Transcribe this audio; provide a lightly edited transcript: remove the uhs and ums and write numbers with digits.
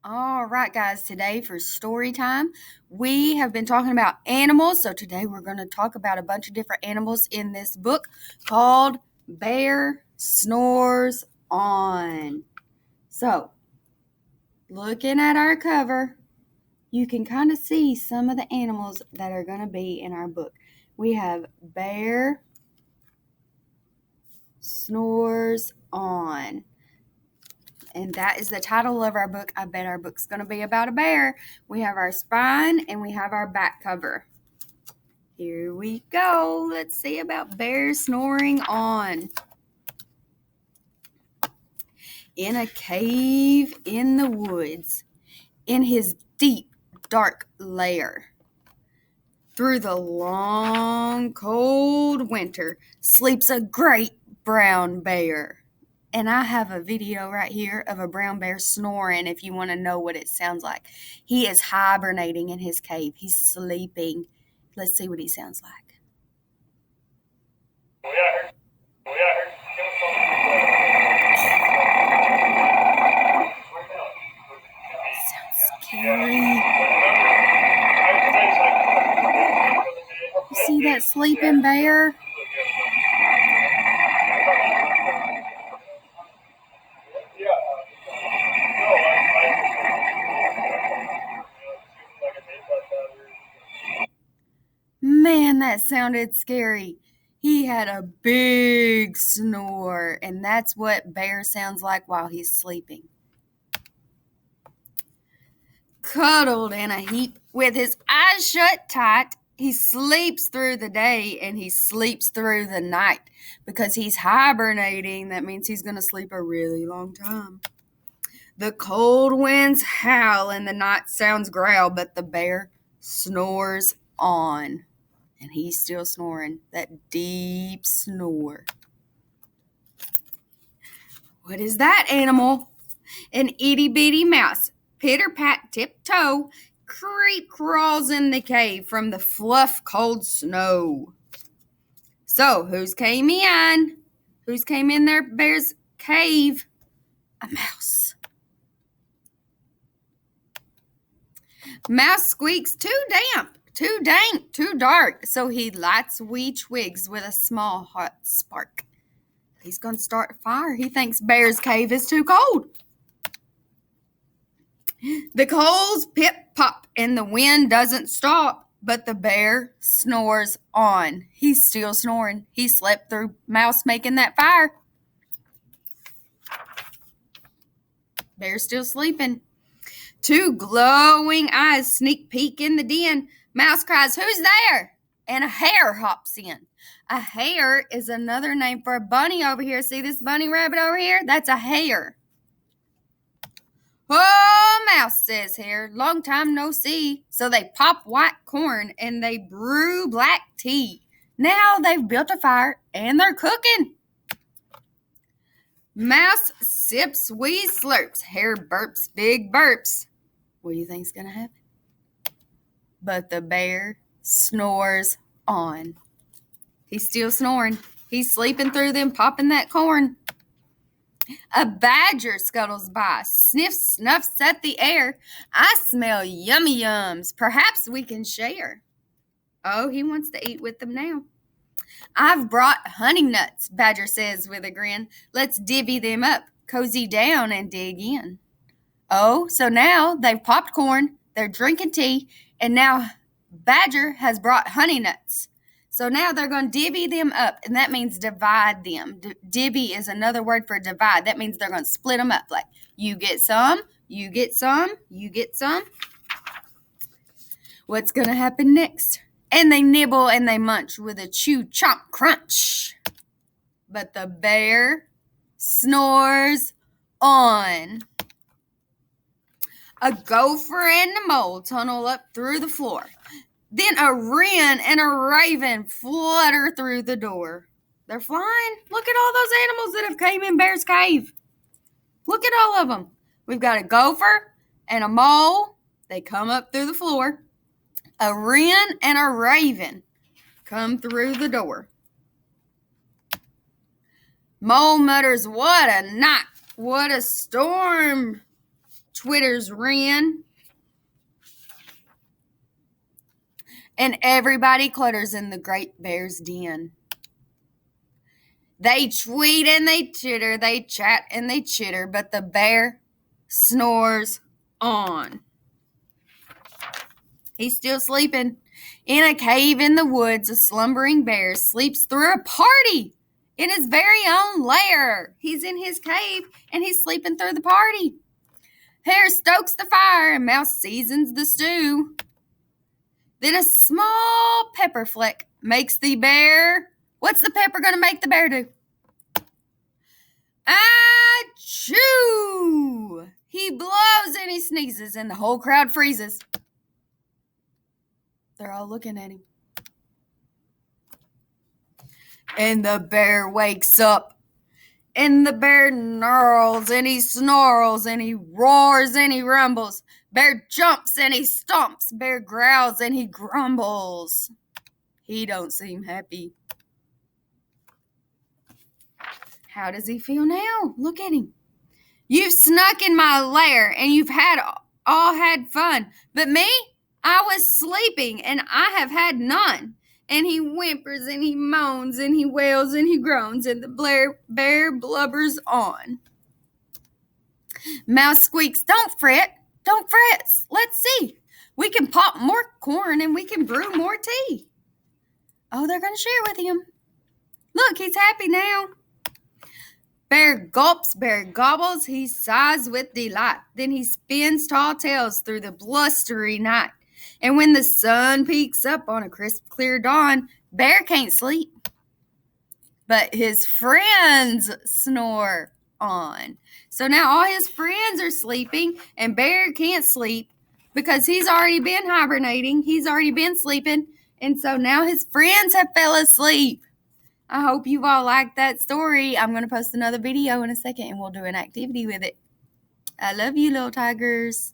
All right, guys, today for story time, we have been talking about animals. So today we're going to talk about a bunch of different animals in this book called Bear Snores On. So, looking at our cover, you can kind of see some of the animals that are going to be in our book. We have Bear Snores On. And that is the title of our book. I bet our book's going to be about a bear. We have our spine and we have our back cover. Here we go. Let's see about Bear Snoring On. In a cave in the woods, in his deep, dark lair, through the long, cold winter, sleeps a great brown bear. And I have a video right here of a brown bear snoring if you want to know what it sounds like. He is hibernating in his cave. He's sleeping. Let's see what he sounds like. Sounds scary. You see that sleeping bear? Man, that sounded scary. He had a big snore, and that's what bear sounds like while he's sleeping. Cuddled in a heap with his eyes shut tight, he sleeps through the day and he sleeps through the night. Because he's hibernating, that means he's going to sleep a really long time. The cold winds howl and the night sounds growl, but the bear snores on. And he's still snoring, that deep snore. What is that animal? An itty-bitty mouse, pitter-pat, tiptoe, creep crawls in the cave from the fluff cold snow. So, who's came in? Who's came in their bear's cave? A mouse. Mouse squeaks too damp, too dank, too dark, so he lights wee twigs with a small hot spark. He's going to start a fire. He thinks bear's cave is too cold. The coals pip-pop and the wind doesn't stop, but the bear snores on. He's still snoring. He slept through mouse making that fire. Bear's still sleeping. Two glowing eyes sneak peek in the den. Mouse cries, "Who's there?" And a hare hops in. A hare is another name for a bunny over here. See this bunny rabbit over here? That's a hare. "Oh, mouse," says hare, "long time no see." So they pop white corn and they brew black tea. Now they've built a fire and they're cooking. Mouse sips wee slurps. Hare burps big burps. What do you think's going to happen? But the bear snores on. He's still snoring. He's sleeping through them popping that corn. A badger scuttles by, sniffs, snuffs at the air. "I smell yummy yums. Perhaps we can share." Oh, he wants to eat with them now. "I've brought honey nuts," Badger says with a grin. "Let's divvy them up, cozy down, and dig in." Oh, so now they've popped corn, they're drinking tea, and now Badger has brought honey nuts. So now they're going to divvy them up, and that means divide them. Divvy is another word for divide. That means they're going to split them up, like you get some, you get some, you get some. What's going to happen next? And they nibble and they munch with a chew, chomp, crunch. But the bear snores on. A gopher and a mole tunnel up through the floor. Then a wren and a raven flutter through the door. They're flying. Look at all those animals that have came in Bear's cave. Look at all of them. We've got a gopher and a mole. They come up through the floor. A wren and a raven come through the door. Mole mutters, "What a night. What a storm twitters wren, and everybody clutters in the great bear's den. They tweet and they chitter, they chat and they chitter, but the bear snores on. He's still sleeping. In a cave in the woods, a slumbering bear sleeps through a party in his very own lair. He's in his cave and he's sleeping through the party. Hare stokes the fire and Mouse seasons the stew. Then a small pepper fleck makes the bear. What's the pepper going to make the bear do? Achoo! He blows and he sneezes and the whole crowd freezes. They're all looking at him. And the bear wakes up. And the bear gnarls and he snarls and he roars and he rumbles. Bear jumps and he stomps. Bear growls and he grumbles. He don't seem happy. How does he feel now? Look at him. You've snuck in my lair and you've all had fun. But me, I was sleeping and I have had none. And he whimpers and he moans and he wails and he groans and the bear blubbers on. Mouse squeaks, don't fret, let's see. We can pop more corn and we can brew more tea. Oh, they're going to share with him. Look, he's happy now. Bear gulps, bear gobbles, he sighs with delight. Then he spins tall tales through the blustery night. And when the sun peeks up on a crisp, clear dawn, Bear can't sleep. But his friends snore on. So now all his friends are sleeping, and Bear can't sleep because he's already been hibernating. He's already been sleeping. And so now his friends have fell asleep. I hope you all liked that story. I'm going to post another video in a second, and we'll do an activity with it. I love you, little tigers.